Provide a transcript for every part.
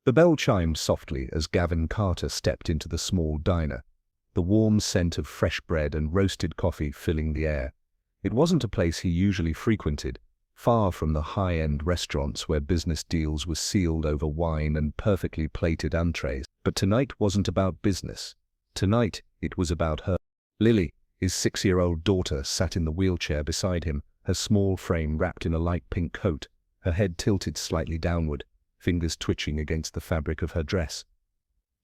The bell chimed softly as Gavin Carter stepped into the small diner, the warm scent of fresh bread and roasted coffee filling the air. It wasn't a place he usually frequented, far from the high-end restaurants where business deals were sealed over wine and perfectly plated entrees. But tonight wasn't about business. Tonight, it was about her. Lily, his 6-year-old daughter, sat in the wheelchair beside him, her small frame wrapped in a light pink coat, her head tilted slightly downward, fingers twitching against the fabric of her dress.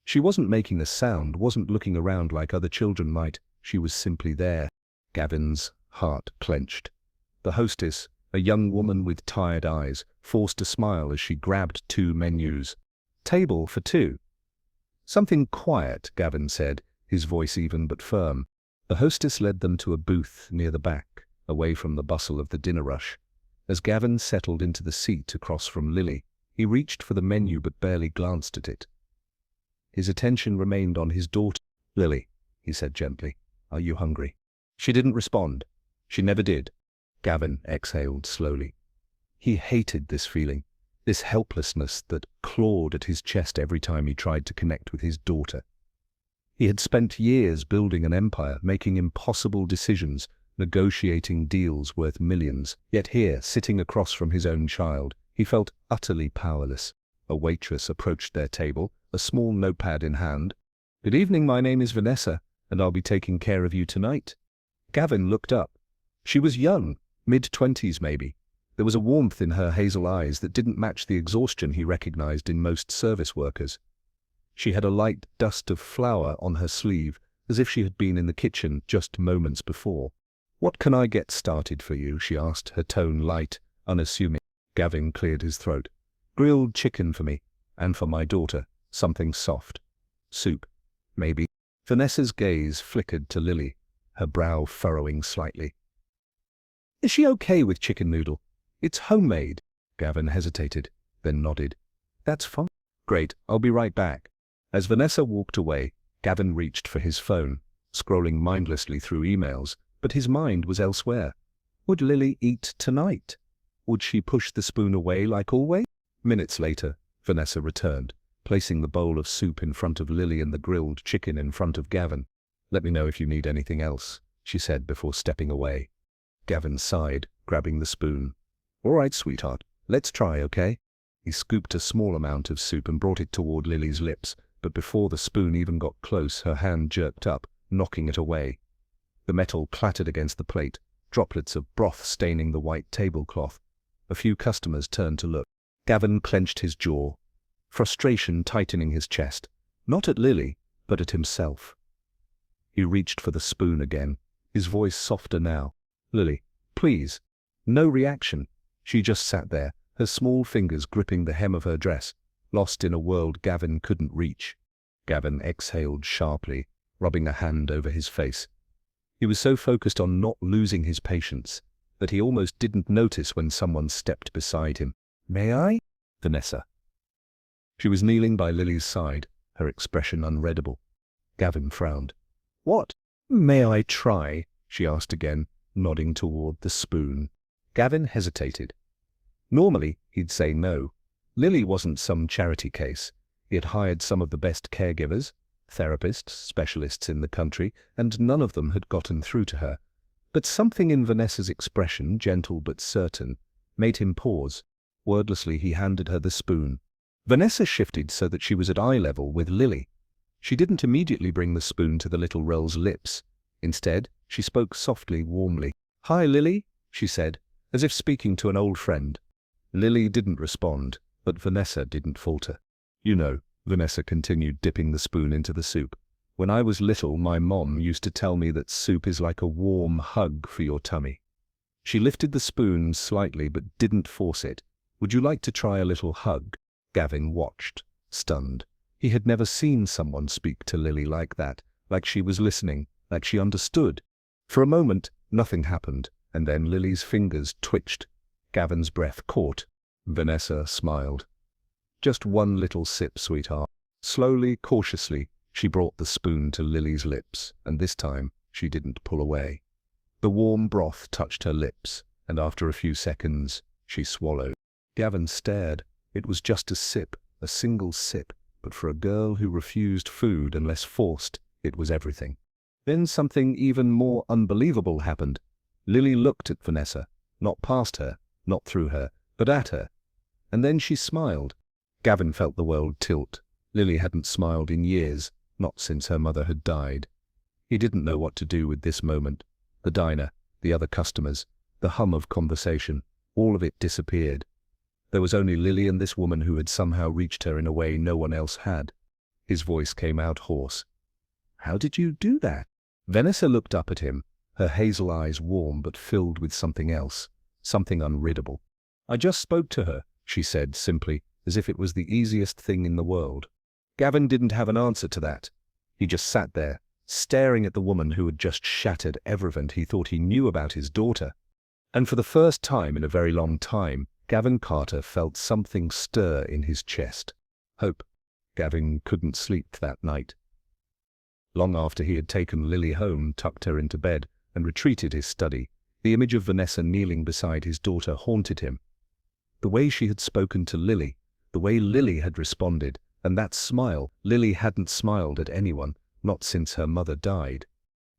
She wasn't making a sound, wasn't looking around like other children might. She was simply there. Gavin's heart clenched. The hostess, a young woman with tired eyes, forced a smile as she grabbed 2 menus. "Table for 2. "Something quiet," Gavin said, his voice even but firm. The hostess led them to a booth near the back, away from the bustle of the dinner rush. As Gavin settled into the seat across from Lily, he reached for the menu but barely glanced at it. His attention remained on his daughter. "Lily," he said gently, "are you hungry?" She didn't respond. She never did. Gavin exhaled slowly. He hated this feeling, this helplessness that clawed at his chest every time he tried to connect with his daughter. He had spent years building an empire, making impossible decisions, negotiating deals worth millions. Yet here, sitting across from his own child, he felt utterly powerless. A waitress approached their table, a small notepad in hand. "Good evening, my name is Vanessa, and I'll be taking care of you tonight." Gavin looked up. She was young, mid-20s maybe. There was a warmth in her hazel eyes that didn't match the exhaustion he recognized in most service workers. She had a light dust of flour on her sleeve, as if she had been in the kitchen just moments before. "What can I get started for you?" she asked, her tone light, unassuming. Gavin cleared his throat. "Grilled chicken for me, and for my daughter, something soft. Soup, maybe." Vanessa's gaze flickered to Lily, her brow furrowing slightly. "Is she okay with chicken noodle?" "It's homemade." Gavin hesitated, then nodded. "That's fine." "Great, I'll be right back." As Vanessa walked away, Gavin reached for his phone, scrolling mindlessly through emails, but his mind was elsewhere. Would Lily eat tonight? Would she push the spoon away like always? Minutes later, Vanessa returned, placing the bowl of soup in front of Lily and the grilled chicken in front of Gavin. "Let me know if you need anything else," she said before stepping away. Gavin sighed, grabbing the spoon. "All right, sweetheart, let's try, okay?" He scooped a small amount of soup and brought it toward Lily's lips, but before the spoon even got close, her hand jerked up, knocking it away. The metal clattered against the plate, droplets of broth staining the white tablecloth. A few customers turned to look. Gavin clenched his jaw, frustration tightening his chest, not at Lily, but at himself. He reached for the spoon again, his voice softer now. "Lily, please." No reaction. She just sat there, her small fingers gripping the hem of her dress, lost in a world Gavin couldn't reach. Gavin exhaled sharply, rubbing a hand over his face. He was so focused on not losing his patience that he almost didn't notice when someone stepped beside him. "May I?" Vanessa. She was kneeling by Lily's side, her expression unreadable. Gavin frowned. "What?" "May I try?" she asked again, nodding toward the spoon. Gavin hesitated. Normally, he'd say no. Lily wasn't some charity case. He had hired some of the best caregivers, therapists, specialists in the country, and none of them had gotten through to her. But something in Vanessa's expression, gentle but certain, made him pause. Wordlessly, he handed her the spoon. Vanessa shifted so that she was at eye level with Lily. She didn't immediately bring the spoon to the little girl's lips. Instead, she spoke softly, warmly. "Hi, Lily," she said, as if speaking to an old friend. Lily didn't respond, but Vanessa didn't falter. "You know," Vanessa continued, dipping the spoon into the soup, "when I was little, my mom used to tell me that soup is like a warm hug for your tummy." She lifted the spoon slightly but didn't force it. "Would you like to try a little hug?" Gavin watched, stunned. He had never seen someone speak to Lily like that, like she was listening, like she understood. For a moment, nothing happened, and then Lily's fingers twitched. Gavin's breath caught. Vanessa smiled. "Just one little sip, sweetheart." Slowly, cautiously, she brought the spoon to Lily's lips, and this time she didn't pull away. The warm broth touched her lips, and after a few seconds, she swallowed. Gavin stared. It was just a sip, a single sip, but for a girl who refused food unless forced, it was everything. Then something even more unbelievable happened. Lily looked at Vanessa, not past her, not through her, but at her. And then she smiled. Gavin felt the world tilt. Lily hadn't smiled in years, not since her mother had died. He didn't know what to do with this moment. The diner, the other customers, the hum of conversation, all of it disappeared. There was only Lily and this woman who had somehow reached her in a way no one else had. His voice came out hoarse. "How did you do that?" Vanessa looked up at him, her hazel eyes warm but filled with something else, something unreadable. "I just spoke to her," she said simply, as if it was the easiest thing in the world. Gavin didn't have an answer to that. He just sat there, staring at the woman who had just shattered everything he thought he knew about his daughter. And for the first time in a very long time, Gavin Carter felt something stir in his chest. Hope. Gavin couldn't sleep that night. Long after he had taken Lily home, tucked her into bed, and retreated his study, the image of Vanessa kneeling beside his daughter haunted him. The way she had spoken to Lily, the way Lily had responded, and that smile. Lily hadn't smiled at anyone, not since her mother died.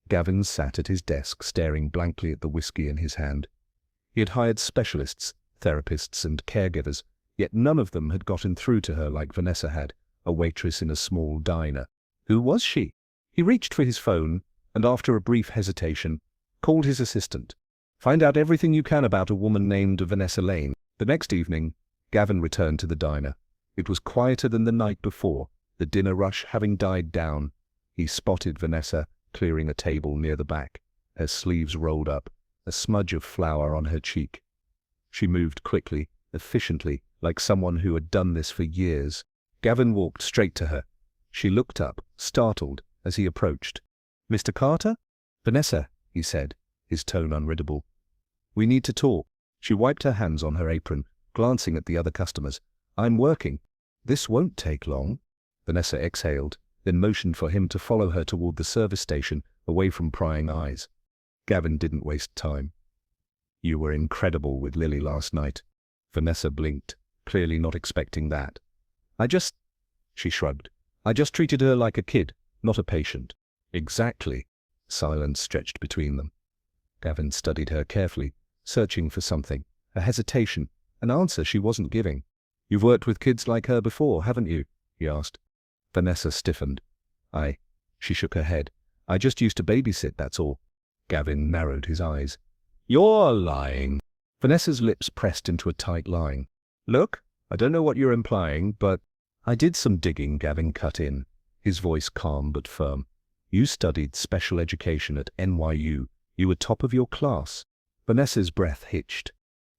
Gavin sat at his desk staring blankly at the whiskey in his hand. He had hired specialists, therapists and caregivers, yet none of them had gotten through to her like Vanessa had, a waitress in a small diner. Who was she? He reached for his phone, and after a brief hesitation, called his assistant. "Find out everything you can about a woman named Vanessa Lane." The next evening, Gavin returned to the diner. It was quieter than the night before, the dinner rush having died down. He spotted Vanessa clearing a table near the back, her sleeves rolled up, a smudge of flour on her cheek. She moved quickly, efficiently, like someone who had done this for years. Gavin walked straight to her. She looked up, startled, as he approached. "Mr. Carter?" "Vanessa," he said, his tone unreadable. "We need to talk." She wiped her hands on her apron, glancing at the other customers. "I'm working." "This won't take long." Vanessa exhaled, then motioned for him to follow her toward the service station, away from prying eyes. Gavin didn't waste time. "You were incredible with Lily last night." Vanessa blinked, clearly not expecting that. She shrugged. "I just treated her like a kid, not a patient." "Exactly." Silence stretched between them. Gavin studied her carefully, searching for something, a hesitation, an answer she wasn't giving. "You've worked with kids like her before, haven't you?" he asked. Vanessa stiffened. She shook her head. "I just used to babysit, that's all." Gavin narrowed his eyes. "You're lying." Vanessa's lips pressed into a tight line. "Look, I don't know what you're implying, but—" "I did some digging," Gavin cut in, his voice calm but firm. "You studied special education at NYU. You were top of your class." Vanessa's breath hitched.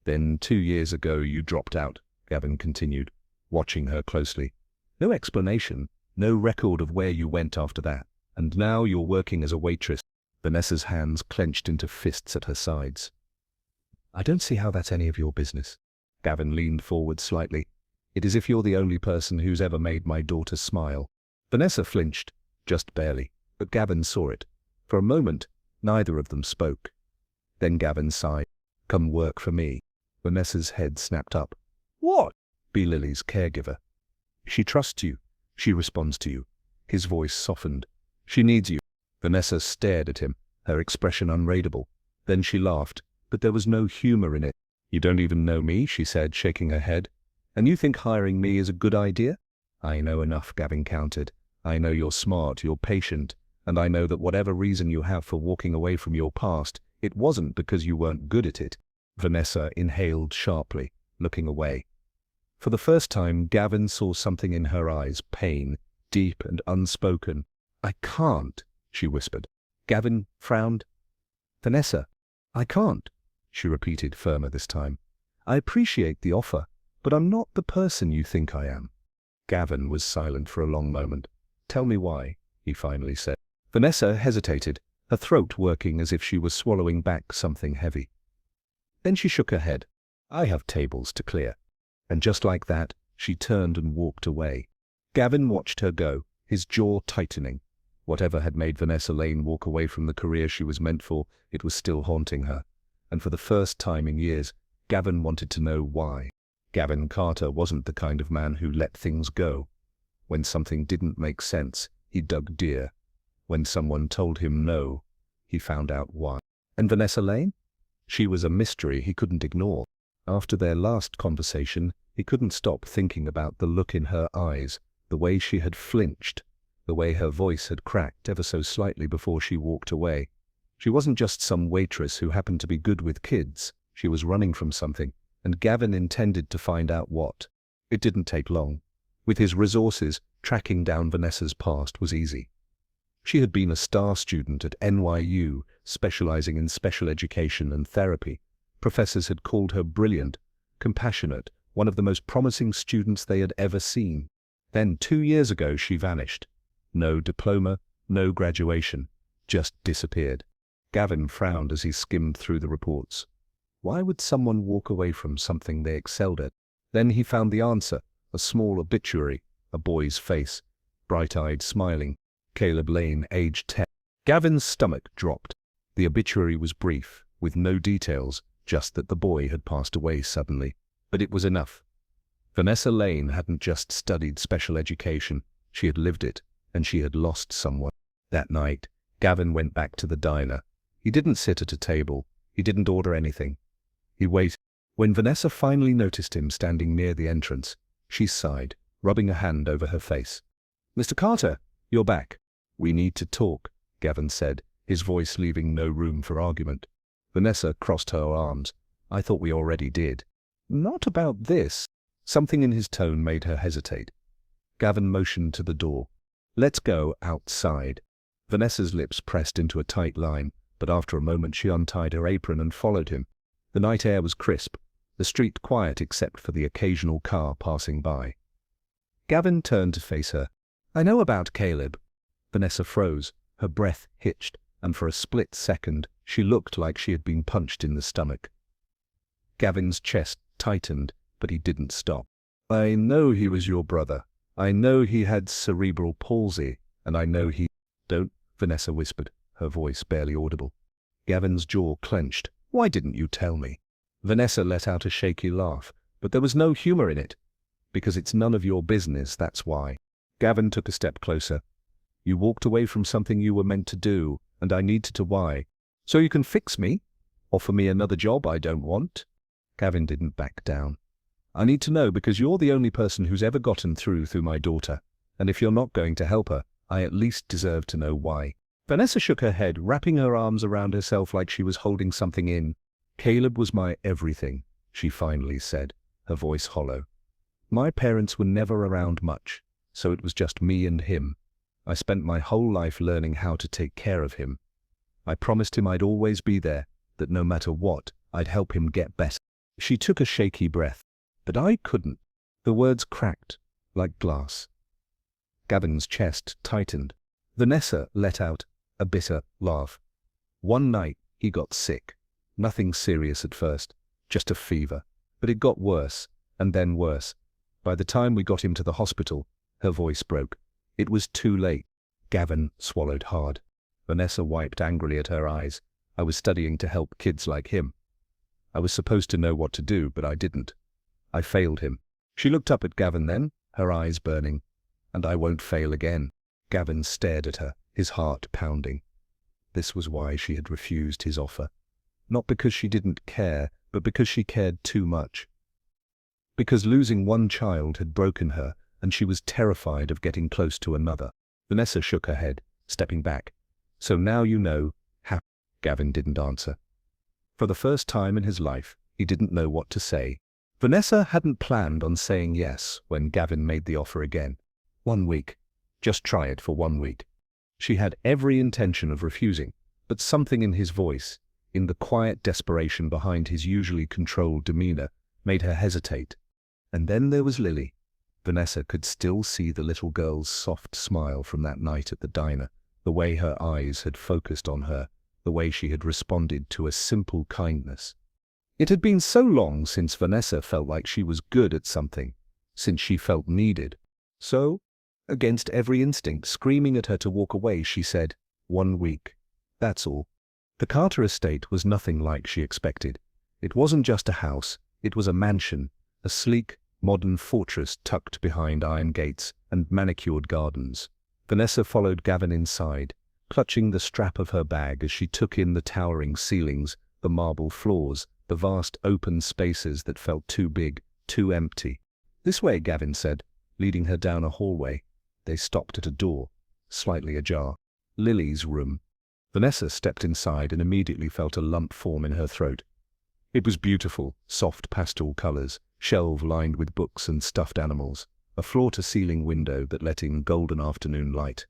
"Then 2 years ago you dropped out," Gavin continued, watching her closely. "No explanation, no record of where you went after that. And now you're working as a waitress." Vanessa's hands clenched into fists at her sides. "I don't see how that's any of your business." Gavin leaned forward slightly. "It is if you're the only person who's ever made my daughter smile." Vanessa flinched, just barely, but Gavin saw it. For a moment, neither of them spoke. Then Gavin sighed. "Come work for me." Vanessa's head snapped up. "What?" "Be Lily's caregiver. She trusts you. She responds to you." His voice softened. "She needs you." Vanessa stared at him, her expression unreadable. Then she laughed, but there was no humor in it. "You don't even know me," she said, shaking her head. "And you think hiring me is a good idea?" "I know enough," Gavin countered. "I know you're smart, you're patient, and I know that whatever reason you have for walking away from your past, it wasn't because you weren't good at it." Vanessa inhaled sharply, looking away. For the first time, Gavin saw something in her eyes, pain, deep and unspoken. "I can't," she whispered. Gavin frowned. "Vanessa, I can't," she repeated, firmer this time. "I appreciate the offer, but I'm not the person you think I am." Gavin was silent for a long moment. "Tell me why," he finally said. Vanessa hesitated, her throat working as if she was swallowing back something heavy. Then she shook her head. "I have tables to clear." And just like that, she turned and walked away. Gavin watched her go, his jaw tightening. Whatever had made Vanessa Lane walk away from the career she was meant for, it was still haunting her. And for the first time in years, Gavin wanted to know why. Gavin Carter wasn't the kind of man who let things go. When something didn't make sense, he dug deeper. When someone told him no, he found out why. And Vanessa Lane? She was a mystery he couldn't ignore. After their last conversation, he couldn't stop thinking about the look in her eyes, the way she had flinched, the way her voice had cracked ever so slightly before she walked away. She wasn't just some waitress who happened to be good with kids. She was running from something, and Gavin intended to find out what. It didn't take long. With his resources, tracking down Vanessa's past was easy. She had been a star student at NYU, specializing in special education and therapy. Professors had called her brilliant, compassionate, one of the most promising students they had ever seen. Then 2 years ago she vanished. No diploma, no graduation, just disappeared. Gavin frowned as he skimmed through the reports. Why would someone walk away from something they excelled at? Then he found the answer, a small obituary, a boy's face, bright-eyed, smiling. Caleb Lane, age 10. Gavin's stomach dropped. The obituary was brief, with no details, just that the boy had passed away suddenly. But it was enough. Vanessa Lane hadn't just studied special education, she had lived it, and she had lost someone. That night, Gavin went back to the diner. He didn't sit at a table. He didn't order anything. He waited. When Vanessa finally noticed him standing near the entrance, she sighed, rubbing a hand over her face. "Mr. Carter, you're back." "We need to talk," Gavin said, his voice leaving no room for argument. Vanessa crossed her arms. "I thought we already did." "Not about this." Something in his tone made her hesitate. Gavin motioned to the door. "Let's go outside." Vanessa's lips pressed into a tight line, but after a moment she untied her apron and followed him. The night air was crisp, the street quiet except for the occasional car passing by. Gavin turned to face her. "I know about Caleb." Vanessa froze, her breath hitched, and for a split second she looked like she had been punched in the stomach. Gavin's chest tightened, but he didn't stop. "I know he was your brother. I know he had cerebral palsy, and I know he—" "Don't," Vanessa whispered, her voice barely audible. Gavin's jaw clenched. "Why didn't you tell me?" Vanessa let out a shaky laugh, but there was no humor in it. "Because it's none of your business, that's why." Gavin took a step closer. "You walked away from something you were meant to do, and I needed to why. So you can fix me? Offer me another job I don't want?" Gavin didn't back down. "I need to know because you're the only person who's ever gotten through my daughter, and if you're not going to help her, I at least deserve to know why." Vanessa shook her head, wrapping her arms around herself like she was holding something in. "Caleb was my everything," she finally said, her voice hollow. "My parents were never around much, so it was just me and him. I spent my whole life learning how to take care of him. I promised him I'd always be there, that no matter what, I'd help him get better." She took a shaky breath. "But I couldn't." The words cracked, like glass. Gavin's chest tightened. Vanessa let out a bitter laugh. "One night, he got sick. Nothing serious at first, just a fever. But it got worse, and then worse. By the time we got him to the hospital," her voice broke, "it was too late." Gavin swallowed hard. Vanessa wiped angrily at her eyes. "I was studying to help kids like him. I was supposed to know what to do, but I didn't. I failed him." She looked up at Gavin then, her eyes burning. "And I won't fail again." Gavin stared at her, his heart pounding. This was why she had refused his offer. Not because she didn't care, but because she cared too much. Because losing one child had broken her, and she was terrified of getting close to another. Vanessa shook her head, stepping back. "So now you know how—" Gavin didn't answer. For the first time in his life, he didn't know what to say. Vanessa hadn't planned on saying yes when Gavin made the offer again. 1 week. Just try it for 1 week. She had every intention of refusing, but something in his voice, in the quiet desperation behind his usually controlled demeanor, made her hesitate. And then there was Lily. Vanessa could still see the little girl's soft smile from that night at the diner, the way her eyes had focused on her, the way she had responded to a simple kindness. It had been so long since Vanessa felt like she was good at something, since she felt needed. So, against every instinct screaming at her to walk away, she said, 1 week. That's all. The Carter estate was nothing like she expected. It wasn't just a house, it was a mansion, a sleek, modern fortress tucked behind iron gates and manicured gardens. Vanessa followed Gavin inside, clutching the strap of her bag as she took in the towering ceilings, the marble floors, the vast open spaces that felt too big, too empty. "This way," Gavin said, leading her down a hallway. They stopped at a door, slightly ajar. Lily's room. Vanessa stepped inside and immediately felt a lump form in her throat. It was beautiful, soft pastel colors, shelf lined with books and stuffed animals, a floor-to-ceiling window that let in golden afternoon light.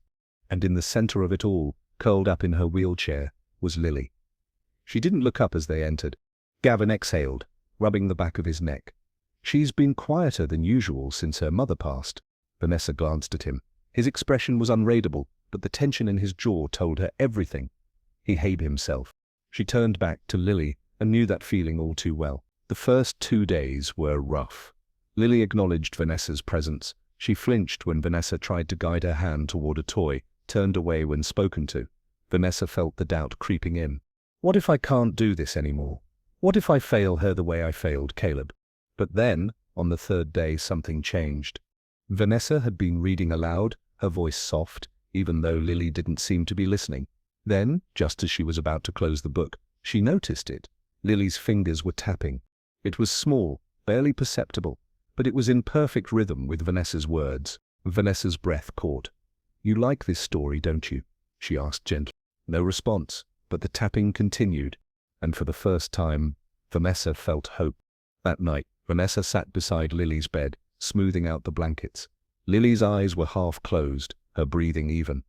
And in the center of it all, curled up in her wheelchair, was Lily. She didn't look up as they entered. Gavin exhaled, rubbing the back of his neck. "She's been quieter than usual since her mother passed." Vanessa glanced at him. His expression was unreadable, but the tension in his jaw told her everything. He hated himself. She turned back to Lily and knew that feeling all too well. The first 2 days were rough. Lily acknowledged Vanessa's presence. She flinched when Vanessa tried to guide her hand toward a toy, turned away when spoken to. Vanessa felt the doubt creeping in. What if I can't do this anymore? What if I fail her the way I failed Caleb? But then, on the 3rd day, something changed. Vanessa had been reading aloud, her voice soft, even though Lily didn't seem to be listening. Then, just as she was about to close the book, she noticed it. Lily's fingers were tapping. It was small, barely perceptible, but it was in perfect rhythm with Vanessa's words. Vanessa's breath caught. "You like this story, don't you?" she asked gently. No response, but the tapping continued, and for the first time, Vanessa felt hope. That night, Vanessa sat beside Lily's bed, smoothing out the blankets. Lily's eyes were half closed, her breathing even.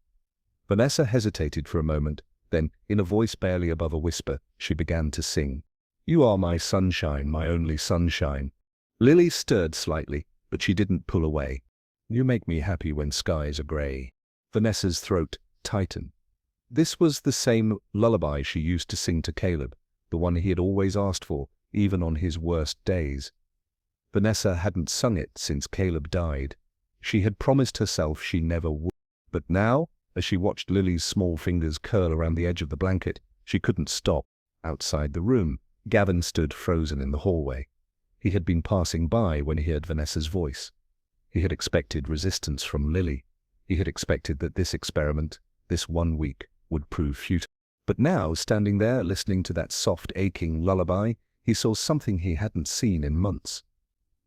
Vanessa hesitated for a moment, then, in a voice barely above a whisper, she began to sing. "You are my sunshine, my only sunshine." Lily stirred slightly, but she didn't pull away. "You make me happy when skies are grey." Vanessa's throat tightened. This was the same lullaby she used to sing to Caleb, the one he had always asked for, even on his worst days. Vanessa hadn't sung it since Caleb died. She had promised herself she never would. But now, as she watched Lily's small fingers curl around the edge of the blanket, she couldn't stop. Outside the room, Gavin stood frozen in the hallway. He had been passing by when he heard Vanessa's voice. He had expected resistance from Lily. He had expected that this experiment, this 1 week, would prove futile. But now, standing there, listening to that soft, aching lullaby, he saw something he hadn't seen in months.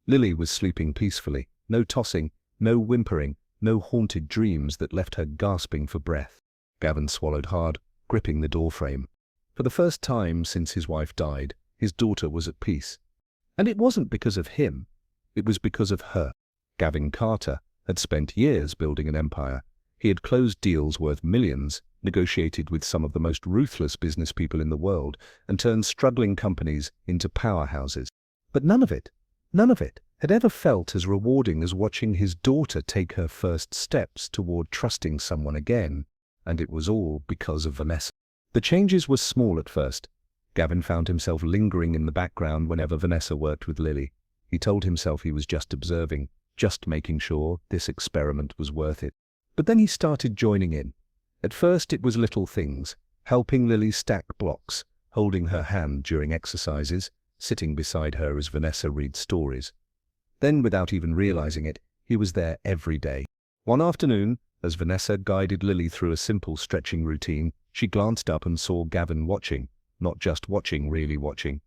Lily was sleeping peacefully, no tossing, no whimpering, no haunted dreams that left her gasping for breath. Gavin swallowed hard, gripping the doorframe. For the first time since his wife died, his daughter was at peace. And it wasn't because of him, it was because of her. Gavin Carter had spent years building an empire. He had closed deals worth millions, negotiated with some of the most ruthless business people in the world, and turned struggling companies into powerhouses. But none of it had ever felt as rewarding as watching his daughter take her first steps toward trusting someone again. And it was all because of Vanessa. The changes were small at first. Gavin found himself lingering in the background whenever Vanessa worked with Lily. He told himself he was just observing, just making sure this experiment was worth it. But then he started joining in. At first it was little things, helping Lily stack blocks, holding her hand during exercises, sitting beside her as Vanessa read stories. Then, without even realizing it, he was there every day. One afternoon, as Vanessa guided Lily through a simple stretching routine, she glanced up and saw Gavin watching, not just watching, really watching.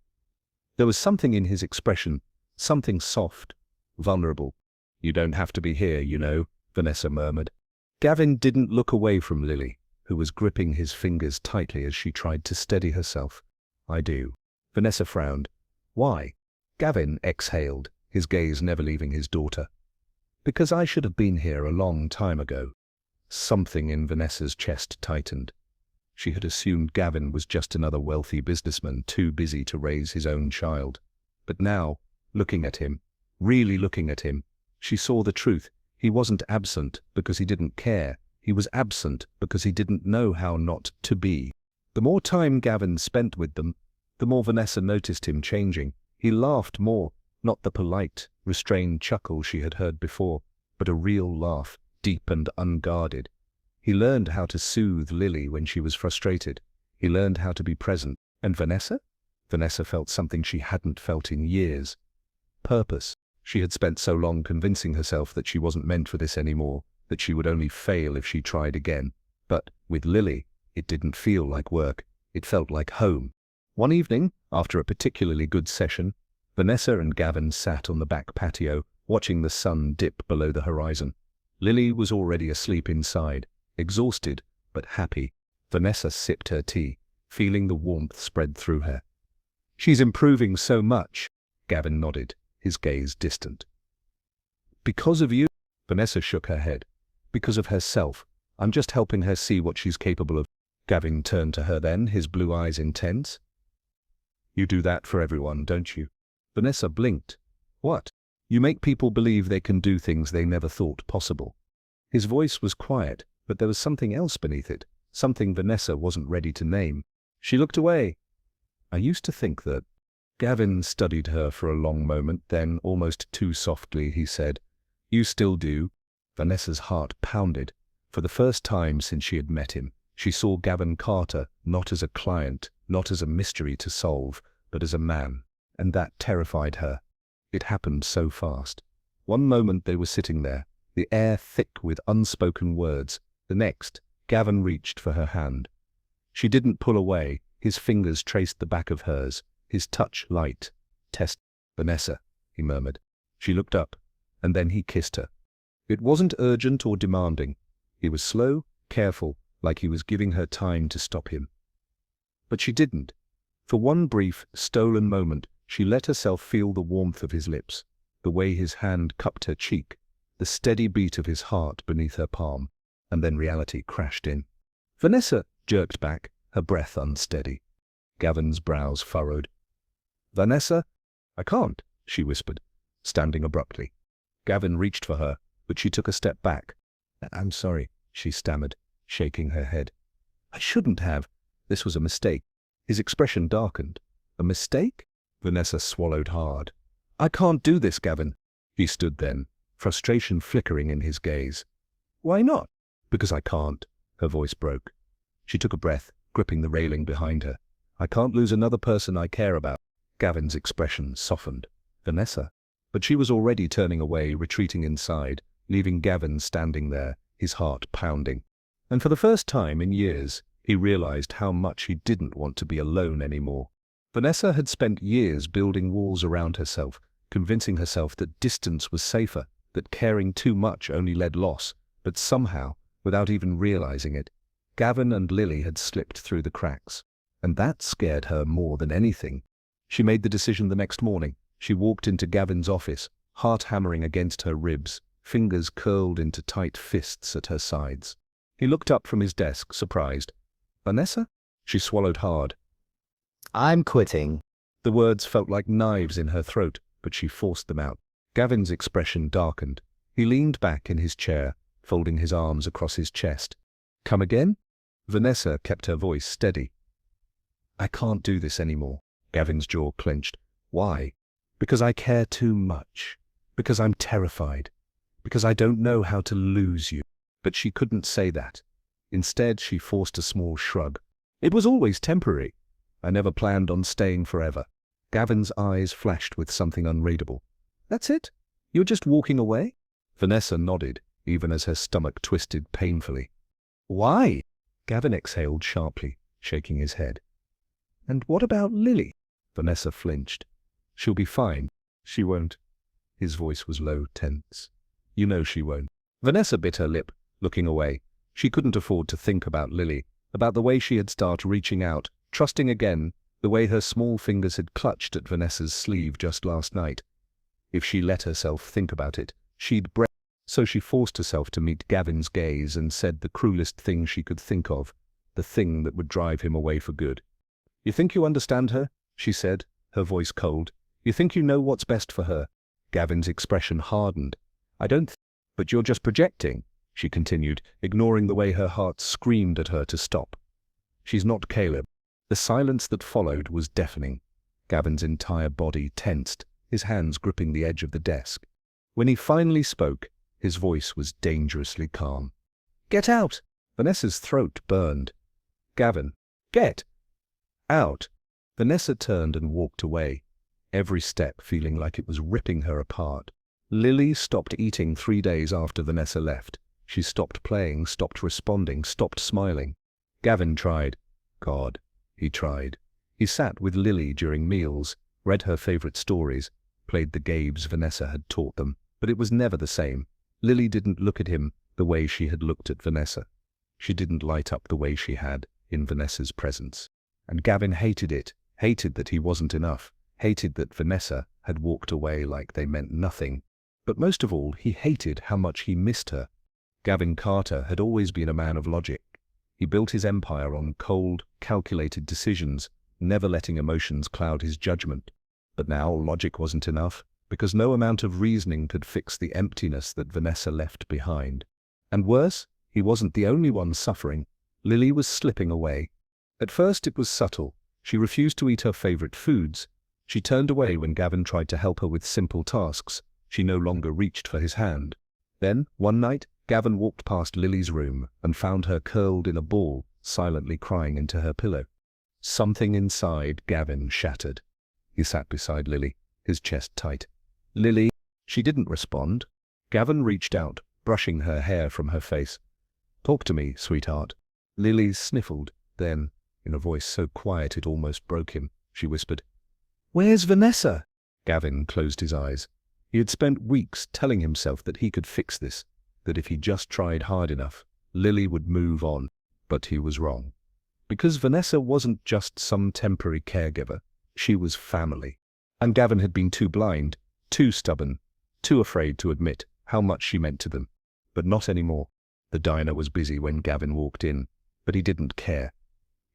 There was something in his expression, something soft, vulnerable. "You don't have to be here, you know," Vanessa murmured. Gavin didn't look away from Lily, who was gripping his fingers tightly as she tried to steady herself. "I do." Vanessa frowned. "Why?" Gavin exhaled, his gaze never leaving his daughter. "Because I should have been here a long time ago." Something in Vanessa's chest tightened. She had assumed Gavin was just another wealthy businessman too busy to raise his own child. But now, looking at him, really looking at him, she saw the truth. He wasn't absent because he didn't care. He was absent because he didn't know how not to be. The more time Gavin spent with them, the more Vanessa noticed him changing. He laughed more, not the polite, restrained chuckle she had heard before, but a real laugh, deep and unguarded. He learned how to soothe Lily when she was frustrated. He learned how to be present. And Vanessa? Vanessa felt something she hadn't felt in years. purpose. She had spent so long convincing herself that she wasn't meant for this anymore, that she would only fail if she tried again. But with Lily, it didn't feel like work. It felt like home. One evening, after a particularly good session, Vanessa and Gavin sat on the back patio, watching the sun dip below the horizon. Lily was already asleep inside, exhausted but happy. Vanessa sipped her tea, feeling the warmth spread through her. "She's improving so much," Gavin nodded, his gaze distant. "Because of you?" Vanessa shook her head. "Because of herself. I'm just helping her see what she's capable of." Gavin turned to her then, his blue eyes intense. "You do that for everyone, don't you?" Vanessa blinked. "What?" "You make people believe they can do things they never thought possible." His voice was quiet, but there was something else beneath it, something Vanessa wasn't ready to name. She looked away. "I used to think that." Gavin studied her for a long moment, then, almost too softly, he said, "You still do." Vanessa's heart pounded. For the first time since she had met him, she saw Gavin Carter not as a client, not as a mystery to solve, but as a man, and that terrified her. It happened so fast. One moment they were sitting there, the air thick with unspoken words. The next, Gavin reached for her hand. She didn't pull away. His fingers traced the back of hers, his touch light. "Test, Vanessa," he murmured. She looked up, and then he kissed her. It wasn't urgent or demanding. He was slow, careful, like he was giving her time to stop him. But she didn't. For one brief, stolen moment, she let herself feel the warmth of his lips, the way his hand cupped her cheek, the steady beat of his heart beneath her palm, and then reality crashed in. Vanessa jerked back, her breath unsteady. Gavin's brows furrowed. "Vanessa?" "I can't," she whispered, standing abruptly. Gavin reached for her, but she took a step back. "I'm sorry," she stammered, shaking her head. "I shouldn't have. This was a mistake." His expression darkened. "A mistake?" Vanessa swallowed hard. "I can't do this, Gavin." He stood then, frustration flickering in his gaze. "Why not?" "Because I can't." Her voice broke. She took a breath, gripping the railing behind her. "I can't lose another person I care about." Gavin's expression softened. "Vanessa?" But she was already turning away, retreating inside, leaving Gavin standing there, his heart pounding. And for the first time in years, he realized how much he didn't want to be alone anymore. Vanessa had spent years building walls around herself, convincing herself that distance was safer, that caring too much only led loss, but somehow, without even realizing it, Gavin and Lily had slipped through the cracks. And that scared her more than anything. She made the decision the next morning. She walked into Gavin's office, heart hammering against her ribs, fingers curled into tight fists at her sides. He looked up from his desk, surprised. "Vanessa?" She swallowed hard. "I'm quitting." The words felt like knives in her throat, but she forced them out. Gavin's expression darkened. He leaned back in his chair, folding his arms across his chest. "Come again?" Vanessa kept her voice steady. "I can't do this anymore." Gavin's jaw clenched. "Why?" "Because I care too much. Because I'm terrified. Because I don't know how to lose you." But she couldn't say that. Instead, she forced a small shrug. "It was always temporary. I never planned on staying forever." Gavin's eyes flashed with something unreadable. "That's it? You're just walking away?" Vanessa nodded, even as her stomach twisted painfully. "Why?" Gavin exhaled sharply, shaking his head. "And what about Lily?" Vanessa flinched. "She'll be fine." "She won't." His voice was low, tense. "You know she won't." Vanessa bit her lip, looking away. She couldn't afford to think about Lily, about the way she had started reaching out, trusting again, the way her small fingers had clutched at Vanessa's sleeve just last night. If she let herself think about it, she'd break. So she forced herself to meet Gavin's gaze and said the cruelest thing she could think of, the thing that would drive him away for good. "You think you understand her?" she said, her voice cold. "You think you know what's best for her?" Gavin's expression hardened. "I don't but you're just projecting," she continued, ignoring the way her heart screamed at her to stop. "She's not Caleb." The silence that followed was deafening. Gavin's entire body tensed, his hands gripping the edge of the desk. When he finally spoke, his voice was dangerously calm. "Get out!" Vanessa's throat burned. "Gavin, get out!" Vanessa turned and walked away. every step feeling like it was ripping her apart. Lily stopped eating 3 days after Vanessa left. She stopped playing, stopped responding, stopped smiling. Gavin tried. God, he tried. He sat with Lily during meals, read her favorite stories, played the games Vanessa had taught them, but it was never the same. Lily didn't look at him the way she had looked at Vanessa. She didn't light up the way she had in Vanessa's presence. And Gavin hated it, hated that he wasn't enough, hated that Vanessa had walked away like they meant nothing. But most of all, he hated how much he missed her. Gavin Carter had always been a man of logic. He built his empire on cold, calculated decisions, never letting emotions cloud his judgment. But now logic wasn't enough, because no amount of reasoning could fix the emptiness that Vanessa left behind. And worse, he wasn't the only one suffering. Lily was slipping away. At first it was subtle. She refused to eat her favorite foods. She turned away when Gavin tried to help her with simple tasks. She no longer reached for his hand. Then, one night, Gavin walked past Lily's room and found her curled in a ball, silently crying into her pillow. Something inside Gavin shattered. He sat beside Lily, his chest tight. Lily, she didn't respond. Gavin reached out, brushing her hair from her face. Talk to me, sweetheart. Lily sniffled. Then, in a voice so quiet it almost broke him, she whispered, Where's Vanessa? Gavin closed his eyes. He had spent weeks telling himself that he could fix this, that if he just tried hard enough, Lily would move on. But he was wrong. Because Vanessa wasn't just some temporary caregiver, she was family. And Gavin had been too blind, too stubborn, too afraid to admit how much she meant to them. But not anymore. The diner was busy when Gavin walked in, but he didn't care.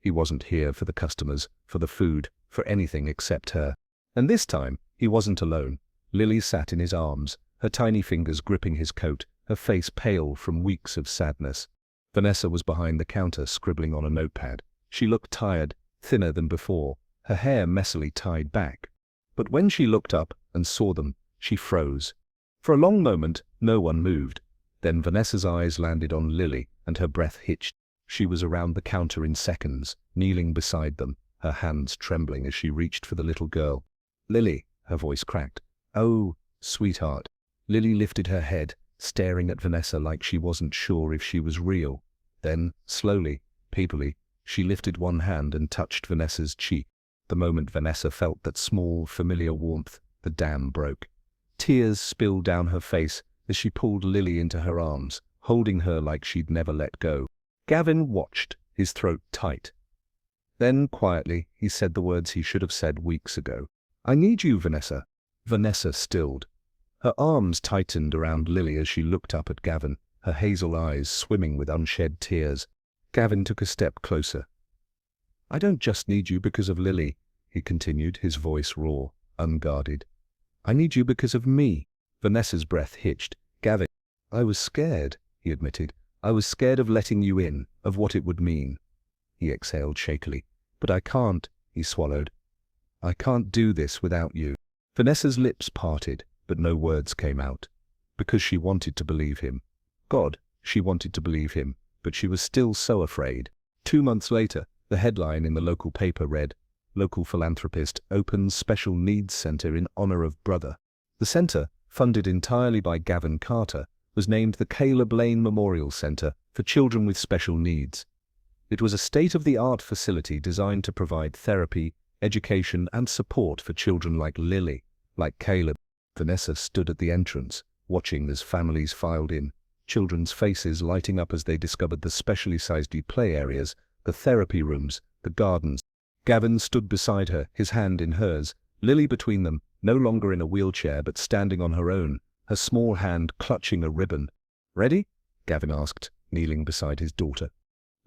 He wasn't here for the customers, for the food, for anything except her. And this time, he wasn't alone. Lily sat in his arms, her tiny fingers gripping his coat, her face pale from weeks of sadness. Vanessa was behind the counter scribbling on a notepad. She looked tired, thinner than before, her hair messily tied back. But when she looked up and saw them, she froze. For a long moment, no one moved. Then Vanessa's eyes landed on Lily, and her breath hitched. She was around the counter in seconds, kneeling beside them, her hands trembling as she reached for the little girl. Lily, her voice cracked. Oh, sweetheart. Lily lifted her head, staring at Vanessa like she wasn't sure if she was real. Then, slowly, painfully, she lifted one hand and touched Vanessa's cheek. The moment Vanessa felt that small, familiar warmth, the dam broke. Tears spilled down her face as she pulled Lily into her arms, holding her like she'd never let go. Gavin watched, his throat tight. Then, quietly, he said the words he should have said weeks ago. I need you, Vanessa. Vanessa stilled. Her arms tightened around Lily as she looked up at Gavin, her hazel eyes swimming with unshed tears. Gavin took a step closer. I don't just need you because of Lily, he continued, his voice raw, unguarded. I need you because of me. Vanessa's breath hitched. Gavin, I was scared, he admitted. I was scared of letting you in, of what it would mean. He exhaled shakily. But I can't, he swallowed. I can't do this without you. Vanessa's lips parted, but no words came out. Because she wanted to believe him. God, she wanted to believe him, but she was still so afraid. 2 months later, the headline in the local paper read, Local philanthropist opens special needs center in honor of brother. The center, funded entirely by Gavin Carter, was named the Caleb Lane Memorial Center for Children with Special Needs. It was a state-of-the-art facility designed to provide therapy, education, and support for children like Lily, like Caleb. Vanessa stood at the entrance, watching as families filed in, children's faces lighting up as they discovered the specially sized play areas, the therapy rooms, the gardens. Gavin stood beside her, his hand in hers, Lily between them, no longer in a wheelchair but standing on her own, her small hand clutching a ribbon. Ready? Gavin asked, kneeling beside his daughter.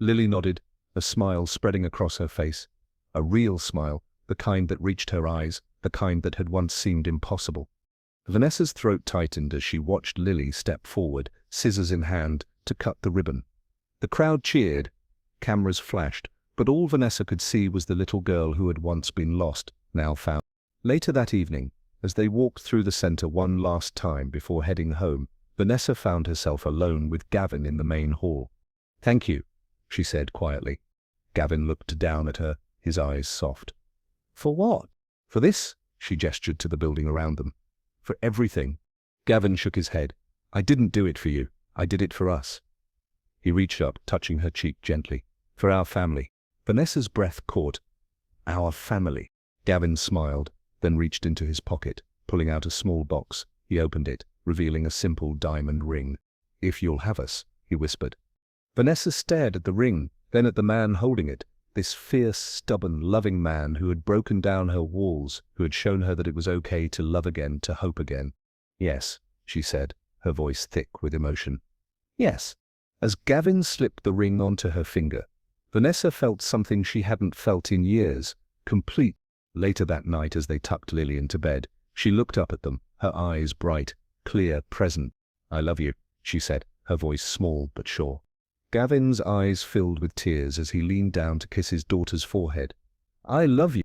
Lily nodded, a smile spreading across her face. A real smile, the kind that reached her eyes, the kind that had once seemed impossible. Vanessa's throat tightened as she watched Lily step forward, scissors in hand, to cut the ribbon. The crowd cheered, cameras flashed, but all Vanessa could see was the little girl who had once been lost, now found. Later that evening, as they walked through the center one last time before heading home, Vanessa found herself alone with Gavin in the main hall. Thank you, she said quietly. Gavin looked down at her, his eyes soft. For what? For this, She gestured to the building around them. For everything. Gavin shook his head. I didn't do it for you. I did it for us. He reached up, touching her cheek gently. For our family. Vanessa's breath caught. Our family. Gavin smiled, then reached into his pocket, pulling out a small box. He opened it, revealing a simple diamond ring. If you'll have us, he whispered. Vanessa stared at the ring, then at the man holding it, this fierce, stubborn, loving man who had broken down her walls, who had shown her that it was okay to love again, to hope again. Yes, she said, her voice thick with emotion. Yes. As Gavin slipped the ring onto her finger, Vanessa felt something she hadn't felt in years, complete. Later that night, as they tucked Lillian to bed, she looked up at them, her eyes bright, clear, present. I love you, she said, her voice small but sure. Gavin's eyes filled with tears as he leaned down to kiss his daughter's forehead. I love you.